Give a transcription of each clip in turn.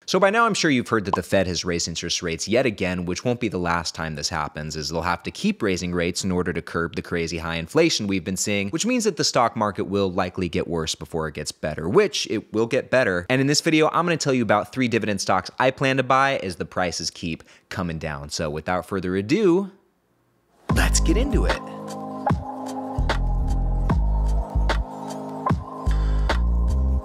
So by now, I'm sure you've heard that the Fed has raised interest rates yet again, which won't be the last time this happens, as they'll have to keep raising rates in order to curb the crazy high inflation we've been seeing, which means that the stock market will likely get worse before it gets better, which it will get better. And in this video, I'm going to tell you about 3 dividend stocks I plan to buy as the prices keep coming down. So without further ado, let's get into it.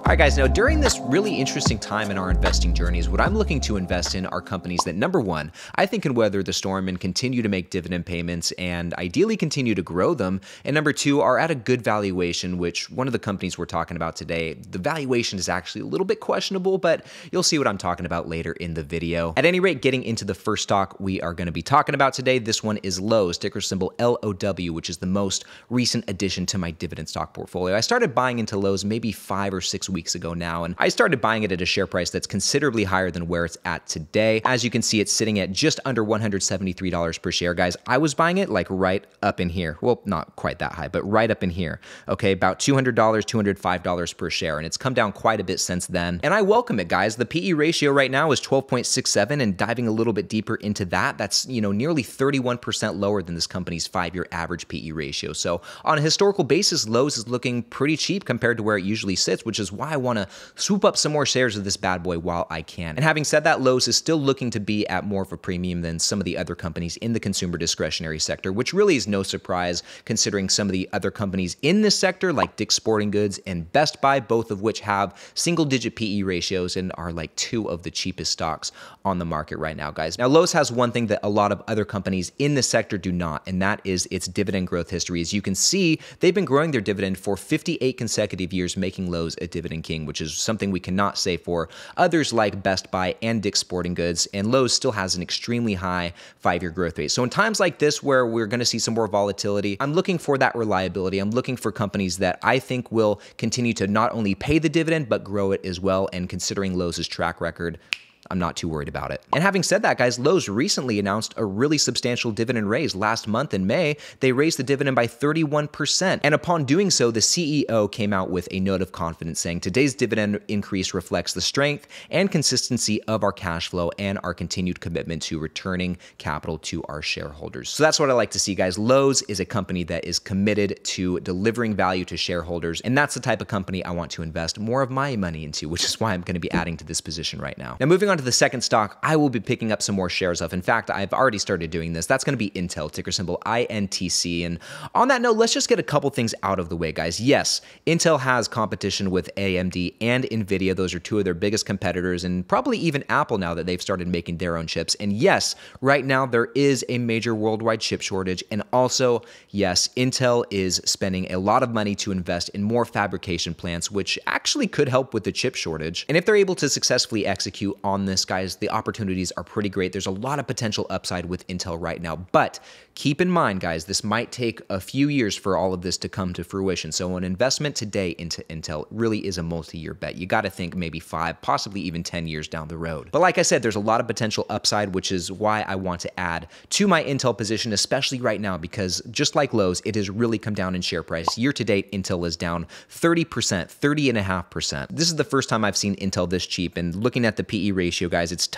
Alright guys, now during this really interesting time in our investing journeys, what I'm looking to invest in are companies that, number one, I think can weather the storm and continue to make dividend payments and ideally continue to grow them, and number two, are at a good valuation, which one of the companies we're talking about today, the valuation is actually a little bit questionable, but you'll see what I'm talking about later in the video. At any rate, getting into the first stock we are going to be talking about today, this one is Lowe, ticker symbol LOW, which is the most recent addition to my dividend stock portfolio. I started buying into Lowe's maybe 5 or 6 weeks ago now, and I started buying it at a share price that's considerably higher than where it's at today. As you can see, it's sitting at just under $173 per share, guys. I was buying it like right up in here. Well, not quite that high, but right up in here. Okay, about $200, $205 per share, and it's come down quite a bit since then. And I welcome it, guys. The PE ratio right now is 12.67, and diving a little bit deeper into that, that's, nearly 31% lower than this company's 5-year average PE ratio. So on a historical basis, Lowe's is looking pretty cheap compared to where it usually sits, which is why I want to swoop up some more shares of this bad boy while I can. And having said that, Lowe's is still looking to be at more of a premium than some of the other companies in the consumer discretionary sector, which really is no surprise considering some of the other companies in this sector like Dick's Sporting Goods and Best Buy, both of which have single-digit PE ratios and are like 2 of the cheapest stocks on the market right now, guys. Now, Lowe's has one thing that a lot of other companies in the sector do not, and that is its dividend growth history. As you can see, they've been growing their dividend for 58 consecutive years, making Lowe's a dividend king, which is something we cannot say for others like Best Buy and Dick's Sporting Goods, and Lowe's still has an extremely high 5-year growth rate. So in times like this where we're going to see some more volatility, I'm looking for that reliability. I'm looking for companies that I think will continue to not only pay the dividend, but grow it as well, and considering Lowe's track record, I'm not too worried about it. And having said that, guys, Lowe's recently announced a really substantial dividend raise. Last month in May, they raised the dividend by 31%. And upon doing so, the CEO came out with a note of confidence saying, today's dividend increase reflects the strength and consistency of our cash flow and our continued commitment to returning capital to our shareholders. So that's what I like to see, guys. Lowe's is a company that is committed to delivering value to shareholders. And that's the type of company I want to invest more of my money into, which is why I'm going to be adding to this position right now. Now, moving on to the second stock I will be picking up some more shares of. In fact, I've already started doing this. That's going to be Intel, ticker symbol INTC. And on that note, let's just get a couple things out of the way, guys. Yes, Intel has competition with AMD and NVIDIA. Those are 2 of their biggest competitors, and probably even Apple now that they've started making their own chips. And yes, right now there is a major worldwide chip shortage. And also, yes, Intel is spending a lot of money to invest in more fabrication plants, which actually could help with the chip shortage. And if they're able to successfully execute on this, guys, the opportunities are pretty great. There's a lot of potential upside with Intel right now, but keep in mind, guys, this might take a few years for all of this to come to fruition. So an investment today into Intel really is a multi-year bet. You got to think maybe 5, possibly even 10 years down the road. But like I said, there's a lot of potential upside, which is why I want to add to my Intel position, especially right now, because just like Lowe's, it has really come down in share price. Year to date, Intel is down 30%, 30.5%. This is the first time I've seen Intel this cheap, and looking at the PE ratio, guys, it's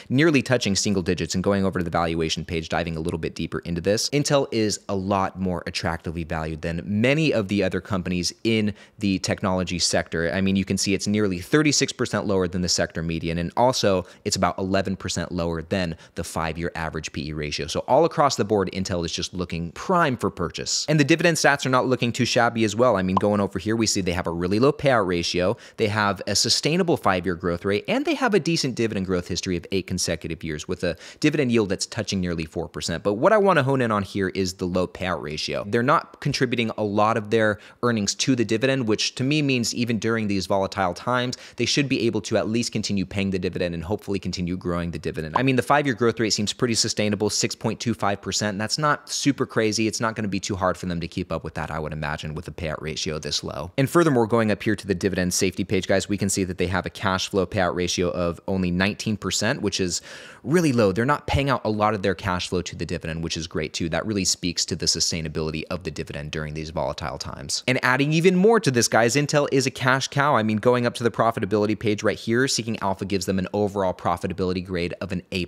nearly touching single digits. And going over to the valuation page, diving a little bit deeper into this, Intel is a lot more attractively valued than many of the other companies in the technology sector. I mean, you can see it's nearly 36% lower than the sector median, and also it's about 11% lower than the 5-year average PE ratio. So all across the board, Intel is just looking prime for purchase. And the dividend stats are not looking too shabby as well. I mean, going over here, we see they have a really low payout ratio, they have a sustainable 5-year growth rate, and they have a decent dividend growth history of 8 consecutive years with a dividend yield that's touching nearly 4%. But what I want to hone in on here is the low payout ratio. They're not contributing a lot of their earnings to the dividend, which to me means even during these volatile times, they should be able to at least continue paying the dividend and hopefully continue growing the dividend. I mean, the 5-year growth rate seems pretty sustainable, 6.25%. That's not super crazy. It's not going to be too hard for them to keep up with that, I would imagine, with a payout ratio this low. And furthermore, going up here to the dividend safety page, guys, we can see that they have a cash flow payout ratio of only only 19%, which is really low. They're not paying out a lot of their cash flow to the dividend, which is great too. That really speaks to the sustainability of the dividend during these volatile times. And adding even more to this, guys, Intel is a cash cow. I mean, going up to the profitability page right here, Seeking Alpha gives them an overall profitability grade of an A+.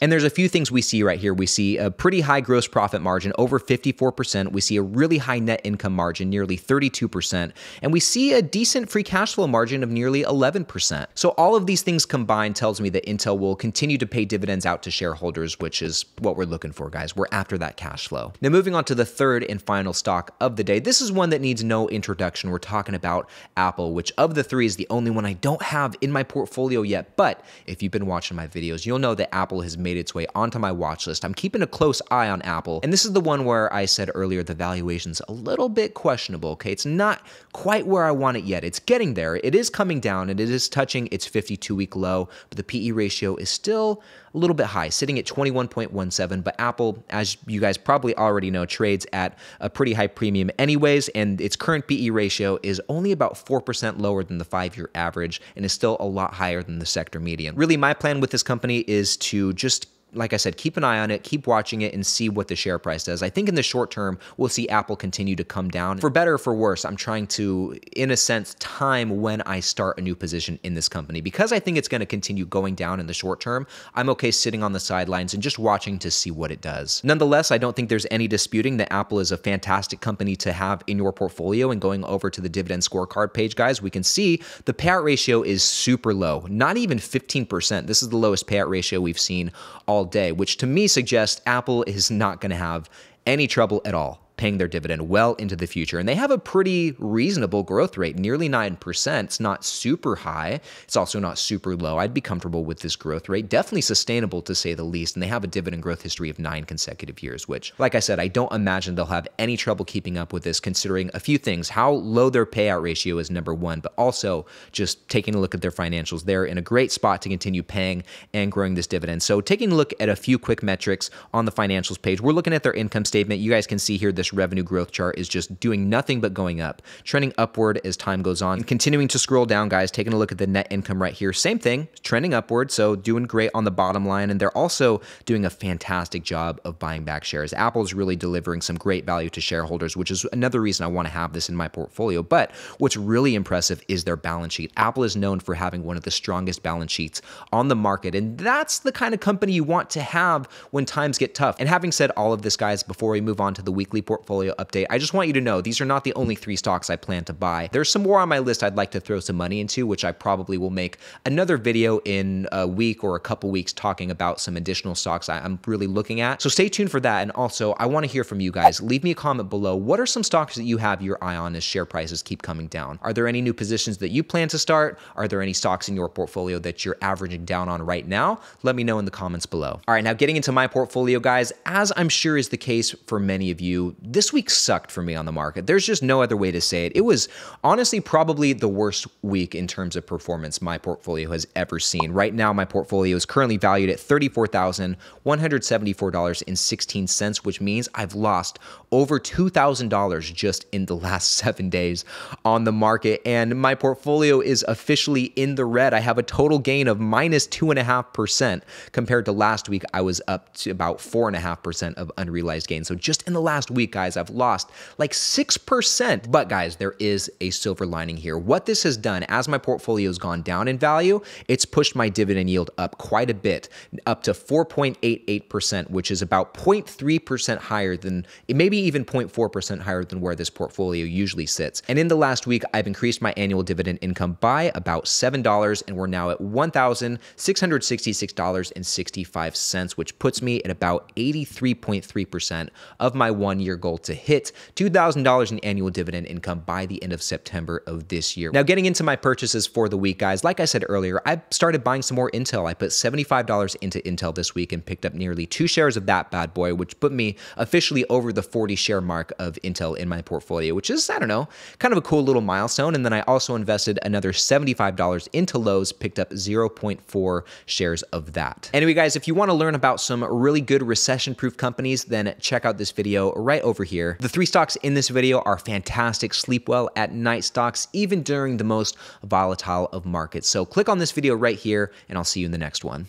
And there's a few things we see right here. We see a pretty high gross profit margin, over 54%. We see a really high net income margin, nearly 32%. And we see a decent free cash flow margin of nearly 11%. So all of these things combined tells me that Intel will continue to pay dividends out to shareholders, which is what we're looking for, guys. We're after that cash flow. Now, moving on to the third and final stock of the day. This is one that needs no introduction. We're talking about Apple, which of the three is the only one I don't have in my portfolio yet. But if you've been watching my videos, you'll know that Apple has made its way onto my watch list. I'm keeping a close eye on Apple. And this is the one where I said earlier the valuation's a little bit questionable, okay? It's not quite where I want it yet. It's getting there. It is coming down and it is touching its 52-week low, but the PE ratio is still a little bit high, sitting at 21.17. But Apple, as you guys probably already know, trades at a pretty high premium anyways, and its current PE ratio is only about 4% lower than the 5-year average and is still a lot higher than the sector median. Really, my plan with this company is to just, like I said, keep an eye on it, keep watching it, and see what the share price does. I think in the short term, we'll see Apple continue to come down. For better or for worse, I'm trying to, in a sense, time when I start a new position in this company. Because I think it's going to continue going down in the short term, I'm okay sitting on the sidelines and just watching to see what it does. Nonetheless, I don't think there's any disputing that Apple is a fantastic company to have in your portfolio. And going over to the dividend scorecard page, guys, we can see the payout ratio is super low, not even 15%. This is the lowest payout ratio we've seen all day, which to me suggests Apple is not going to have any trouble at all paying their dividend well into the future. And they have a pretty reasonable growth rate, nearly 9%. It's not super high. It's also not super low. I'd be comfortable with this growth rate. Definitely sustainable to say the least. And they have a dividend growth history of 9 consecutive years, which, like I said, I don't imagine they'll have any trouble keeping up with this, considering a few things. How low their payout ratio is, number one, but also just taking a look at their financials. They're in a great spot to continue paying and growing this dividend. So taking a look at a few quick metrics on the financials page, we're looking at their income statement. You guys can see here this revenue growth chart is just doing nothing but going up, trending upward as time goes on. And continuing to scroll down, guys, taking a look at the net income right here. Same thing, trending upward, so doing great on the bottom line. And they're also doing a fantastic job of buying back shares. Apple's really delivering some great value to shareholders, which is another reason I want to have this in my portfolio. But what's really impressive is their balance sheet. Apple is known for having one of the strongest balance sheets on the market. And that's the kind of company you want to have when times get tough. And having said all of this, guys, before we move on to the weekly portfolio update, I just want you to know these are not the only 3 stocks I plan to buy. There's some more on my list I'd like to throw some money into, which I probably will make another video in a week or a couple weeks talking about some additional stocks I'm really looking at. So stay tuned for that. And also, I want to hear from you guys. Leave me a comment below. What are some stocks that you have your eye on as share prices keep coming down? Are there any new positions that you plan to start? Are there any stocks in your portfolio that you're averaging down on right now? Let me know in the comments below. All right, now getting into my portfolio, guys, as I'm sure is the case for many of you, this week sucked for me on the market. There's just no other way to say it. It was honestly probably the worst week in terms of performance my portfolio has ever seen. Right now, my portfolio is currently valued at $34,174.16, which means I've lost over $2,000 just in the last 7 days on the market. And my portfolio is officially in the red. I have a total gain of minus 2.5% compared to last week. I was up to about 4.5% of unrealized gain. So just in the last week, guys, I've lost like 6%. But guys, there is a silver lining here. What this has done, as my portfolio has gone down in value, it's pushed my dividend yield up quite a bit, up to 4.88%, which is about 0.3% higher than, maybe even 0.4% higher than where this portfolio usually sits. And in the last week, I've increased my annual dividend income by about $7, and we're now at $1,666.65, which puts me at about 83.3% of my 1-year goal to hit $2,000 in annual dividend income by the end of September of this year. Now, getting into my purchases for the week, guys, like I said earlier, I've started buying some more Intel. I put $75 into Intel this week and picked up nearly 2 shares of that bad boy, which put me officially over the 40 share mark of Intel in my portfolio, which is, I don't know, kind of a cool little milestone. And then I also invested another $75 into Lowe's, picked up 0.4 shares of that. Anyway, guys, if you want to learn about some really good recession-proof companies, then check out this video right over over here. The 3 stocks in this video are fantastic, sleep well at night stocks, even during the most volatile of markets. So click on this video right here, and I'll see you in the next one.